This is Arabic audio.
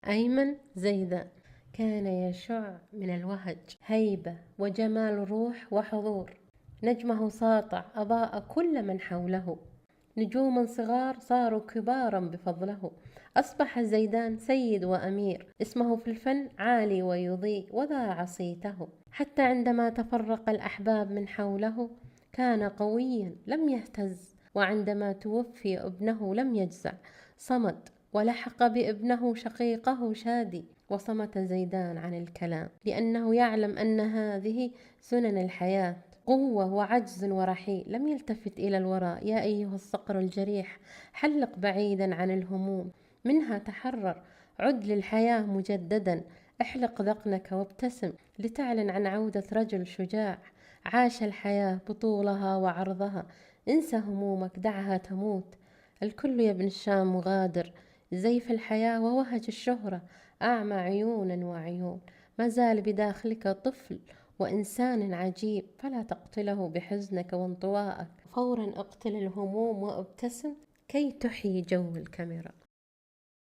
أيمن زيدان كان يشع من الوهج هيبة وجمال روح وحضور. نجمه ساطع أضاء كل من حوله، نجوما صغار صاروا كبارا بفضله. أصبح زيدان سيد وأمير، اسمه في الفن عالي ويضيء وذاع صيته. حتى عندما تفرق الأحباب من حوله كان قويا لم يهتز، وعندما توفي ابنه لم يجزع، صمد ولحق بابنه شقيقه شادي. وصمت زيدان عن الكلام لأنه يعلم أن هذه سنن الحياة، قوة وعجز ورحيل. لم يلتفت إلى الوراء. يا أيها الصقر الجريح حلق بعيدا عن الهموم، منها تحرر، عد للحياة مجددا. احلق ذقنك وابتسم لتعلن عن عودة رجل شجاع عاش الحياة بطولها وعرضها. انسى همومك، دعها تموت. الكل يا ابن الشام مغادر، زيف الحياة ووهج الشهرة أعمى عيونا وعيون. ما زال بداخلك طفل وإنسان عجيب، فلا تقتله بحزنك وانطوائك. فورا اقتل الهموم وابتسم كي تحيي جو الكاميرا.